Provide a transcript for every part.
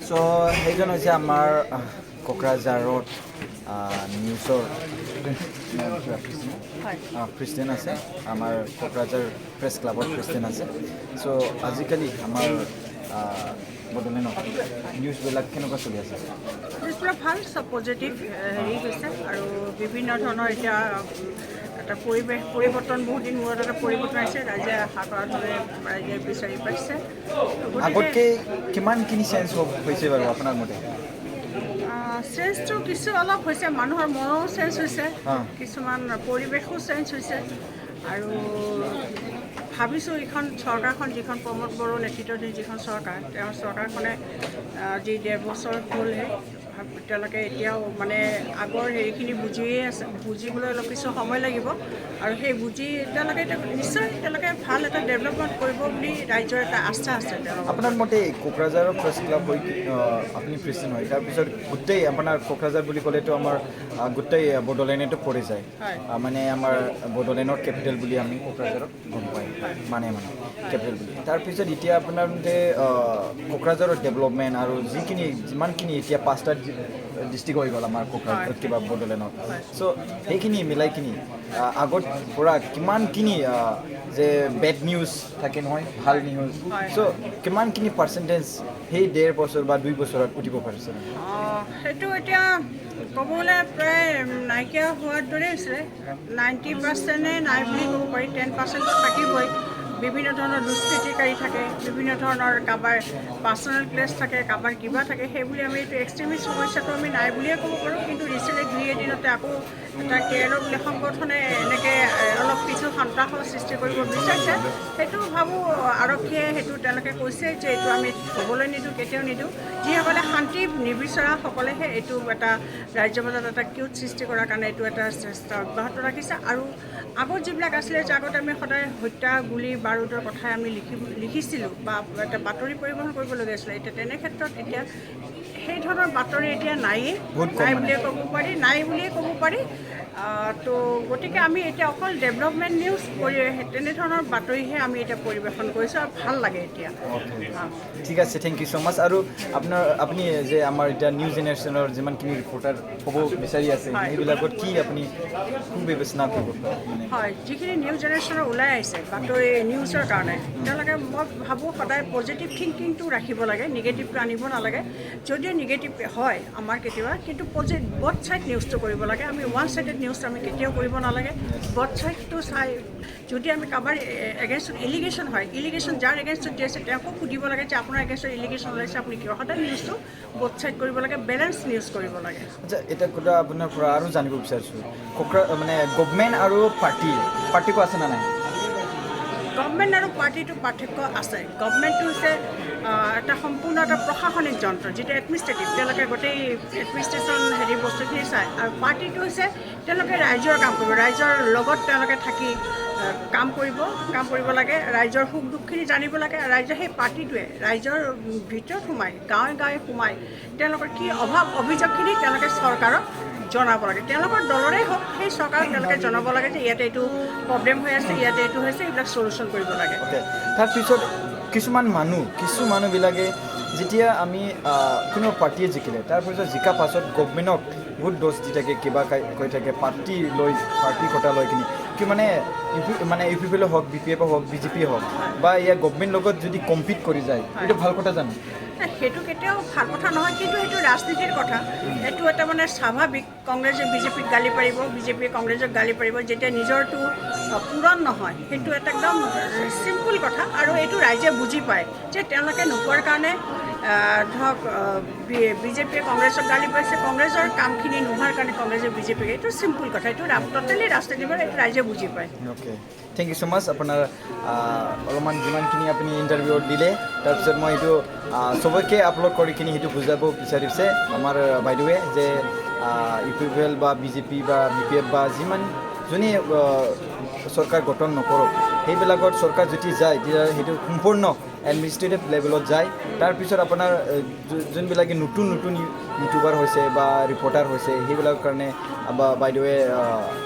so সেইজন হৈছে আমাৰ কোকৰাঝাৰত নিউজৰ প্ৰেচিডেণ্ট আছে আমাৰ কোকৰাঝাৰ প্ৰেছ ক্লাবৰ প্ৰেচিডেণ্ট আছে সো আজিকালি আমাৰ বডোলেণ্ডত নিউজবিলাক কেনেকুৱা চলি আছে নিউজবিলাক ভাল চব পজিটিভ হেৰি হৈছে আৰু বিভিন্ন ধৰণৰ এতিয়া এটা পৰিৱৰ্তন বহুত দিন মূৰত এটা পৰিৱৰ্তন আহিছে ৰাইজে আশা কৰাৰ দৰে ৰাইজে বিচাৰি পাইছে আগতকৈ কিমানখিনি চেঞ্জ হৈছে বাৰু আপোনাৰ মতে চেঞ্জটো কিছু অলপ হৈছে মানুহৰ মনো চেঞ্জ হৈছে কিছুমান পৰিৱেশো চেঞ্জ হৈছে আৰু ভাবিছোঁ এইখন চৰকাৰখন যিখন প্ৰমোদ বড়ো নেতৃত্বাধীন যিখন চৰকাৰ তেওঁৰ চৰকাৰখনে যি 1.5 বছৰ হ'লহে তেওঁলোকে এতিয়াও মানে আগৰ হেৰিখিনি বুজিয়ে আছে বুজিবলৈ অলপ কিছু সময় লাগিব আৰু সেই বুজি তেওঁলোকে নিশ্চয় তেওঁলোকে ভাল এটা ডেভেলপমেণ্ট কৰিব বুলি ৰাইজৰ এটা আস্থা আছে আপোনাৰ মতে কোকৰাঝাৰৰ প্ৰেছ ক্লাব হৈ আপুনি প্ৰেচিডেণ্ট হয় তাৰপিছত গোটেই আপোনাৰ কোকৰাঝাৰ বুলি ক'লেতো আমাৰ গোটেই বডোলেণ্ডতো পৰি যায় মানে আমাৰ বডোলেণ্ডৰ কেপিটেল বুলি আমি কোকৰাঝাৰক গম পাই মানে কেপিটেল বুলি তাৰপিছত এতিয়া আপোনাৰ মতে কোকৰাঝাৰৰ ডেভেলপমেণ্ট আৰু যিমানখিনি এতিয়া 5টা ডিষ্ট্ৰিক্ট হৈ গ'ল আমাৰ কোকৰাঝাৰ কিবা বডোলেণ্ডত চ' সেইখিনি মিলাই কিনি আগত পৰা কিমানখিনি যে বেড নিউজ থাকে নহয় ভাল নিউজ চ' কিমানখিনি পাৰ্চেণ্টেজ সেই 1.5 বছৰ বা 2 বছৰত উঠিব পাৰিছে সেইটো এতিয়া ক'বলৈ প্ৰায় নাইকিয়া হোৱাৰ দৰে হৈছিলে 90%নে নাই বুলি ক'ব পাৰি 10%টো থাকিবই বিভিন্ন ধৰণৰ দুষ্কৃতিকাৰী থাকে বিভিন্ন ধৰণৰ কাৰোবাৰ পাৰ্চনেল প্লেচ থাকে কাৰোবাৰ কিবা থাকে সেইবুলি আমি এইটো এক্সট্ৰিমিষ্ট সমস্যাটো আমি নাই বুলিয়ে ক'ব পাৰোঁ কিন্তু ৰিচেণ্টলি 2 এদিনতে আকৌ এটা কেৰলৰ বুলি সংগঠনে এনেকৈ অলপ কিছু সন্ত্ৰাসৰ সৃষ্টি কৰিব বিচাৰিছে সেইটো ভাবোঁ আৰক্ষীয়ে সেইটো তেওঁলোকে কৈছে যে এইটো আমি হ'বলৈ নিদিওঁ কেতিয়াও নিদিওঁ যিসকলে শান্তি নিবিচৰাসকলেহে এইটো এটা ৰাজ্যৰ মাজত এটা কিউট সৃষ্টি কৰাৰ কাৰণে এইটো এটা চেষ্টা অব্যাহত ৰাখিছে আৰু আগত যিবিলাক আছিলে যে আগতে আমি সদায় হত্যা গুলী বাৰুদৰ কথাই আমি লিখিছিলোঁ বা এটা বাতৰি পৰিবহণ কৰিবলগীয়া আছিলে এতিয়া তেনে ক্ষেত্ৰত এতিয়া সেই ধৰণৰ বাতৰি এতিয়া নাই বুলিয়ে ক'ব পাৰি তো গতিকে আমি এতিয়া অকল ডেভেলপমেণ্ট নিউজ তেনেধৰণৰ বাতৰিহে আমি এতিয়া পৰিৱেশন কৰিছোঁ আৰু ভাল লাগে এতিয়া ঠিক আছে থেংক ইউ ছ' মাছ আৰু আপুনি যে আমাৰ এতিয়া নিউ জেনেৰেশ্যনৰ যিমানখিনি ৰিপৰ্টাৰ হ'ব বিচাৰি আছে সেইবিলাকত কি আপুনি সুবিবেচনা কৰিব হয় যিখিনি নিউ জেনেৰেশ্যনৰ ওলাই আহিছে বাতৰি নিউজৰ কাৰণে তেওঁলোকে মই ভাবোঁ সদায় পজিটিভ থিংকিংটো ৰাখিব লাগে নিগেটিভটো আনিব নালাগে যদিও নিগেটিভ হয় আমাৰ কেতিয়াবা কিন্তু বথ ছাইড নিউজটো কৰিব লাগে আমি ওৱান ছাইডেড নিউজ আমি কেতিয়াও কৰিব নালাগে বথ ছাইডটো চাই যদি আমি কাৰোবাৰ এগেইনষ্টত ইলিগেশ্যন হয় ইলিগেশ্যন যাৰ এগেইনষ্টত দি আছে তেওঁকো সুধিব লাগে যে আপোনাৰ এগেইনষ্টত ইলিগেশ্যন ওলাইছে আপুনি কিয় সদায় নিউজটো বথ ছাইড কৰিব লাগে বেলেঞ্চ নিউজ কৰিব লাগে আচ্ছা এটা কথা আপোনাৰ পৰা আৰু জানিব বিচাৰিছোঁ মানে গভমেণ্ট আৰু পাৰ্টিকো আছে নে নাই গভমেণ্ট আৰু পাৰ্টিটো পাৰ্থক্য আছে গভমেণ্টটো হৈছে এটা সম্পূৰ্ণ এটা প্ৰশাসনিক যন্ত্ৰ যিটো এডমিনিষ্ট্ৰেটিভ তেওঁলোকে গোটেই এডমিনিষ্ট্ৰেশ্যন হেৰি বস্তুখিনি চায় আৰু পাৰ্টিটো হৈছে তেওঁলোকে ৰাইজৰ কাম কৰিব ৰাইজৰ লগত তেওঁলোকে থাকি কাম কৰিব লাগে ৰাইজৰ সুখ দুখখিনি জানিব লাগে ৰাইজৰ সেই পাৰ্টিটোৱে ৰাইজৰ ভিতৰত সোমাই গাঁৱে সোমাই তেওঁলোকৰ কি অভাৱ অভিযোগখিনি তেওঁলোকে চৰকাৰক জনাব লাগে তেওঁলোকৰ দলৰে হওক সেই চৰকাৰক তেওঁলোকে জনাব লাগে যে ইয়াতে এইটো প্ৰব্লেম হৈ আছে ইয়াতে এইটো হৈছে এইবিলাক চলিউশ্যন কৰিব লাগে তাৰপিছত কিছু মানুহবিলাকে যেতিয়া আমি কোনো পাৰ্টিয়ে জিকিলে তাৰপিছত জিকাৰ পাছত গভমেণ্টক বহুত দোষ দি থাকে কিবা কৈ থাকে পাৰ্টি কটা লৈ কিনি কি মানে ইউ পি পি এল হওক বি পি এফ হওক বিজেপি হওক বা ইয়াৰ গভমেণ্ট লগত যদি কম্পিট কৰি যায় এইটো ভাল কথা জানো সেইটো কেতিয়াও ভাল কথা নহয় কিন্তু সেইটো ৰাজনীতিৰ কথা এইটো এটা মানে স্বাভাৱিক কংগ্ৰেছে বিজেপিক গালি পাৰিব বিজেপিয়ে কংগ্ৰেছক গালি পাৰিব যেতিয়া নিজৰটো পূৰণ নহয় সেইটো এটা একদম চিম্পুল কথা আৰু এইটো ৰাইজে বুজি পায় যে তেওঁলোকে নোপোৱাৰ কাৰণে ধৰক বিজেপিয়ে কংগ্ৰেছক গালি পাৰিছে কংগ্ৰেছৰ কামখিনি নোহোৱাৰ কাৰণে কংগ্ৰেছে বিজেপিক এইটো চিম্পুল কথা এইটো টোটেলি ৰাজনীতিৰ এইটো ৰাইজে বুজি পায় অ'কে থেংক ইউ ছ' মাছ আপোনাৰ অলপমান যিমানখিনি আপুনি ইণ্টাৰভিউত দিলে তাৰপিছত মই এইটো চবকে আপলোড কৰি কিনি সেইটো বুজাব বিচাৰিছে আমাৰ বাইদেৱে যে ইউ পি পি এল বা বিজেপি বা বি পি এফ বা যোনে চৰকাৰ গঠন নকৰক সেইবিলাকত চৰকাৰ যদি যায় তেতিয়া সেইটো সম্পূৰ্ণ এডমিনিষ্ট্ৰেটিভ লেভেলত যায় তাৰপিছত আপোনাৰ যোনবিলাকে নতুন ইউটিউবাৰ হৈছে বা ৰিপৰ্টাৰ হৈছে সেইবিলাকৰ কাৰণে বাইদেৱে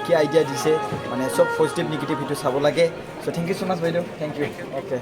কি আইডিয়া দিছে মানে চব পজিটিভ নিগেটিভ সেইটো চাব লাগে চ' থেংক ইউ ছ' মাছ বাইদেউ থেংক ইউ অ'কে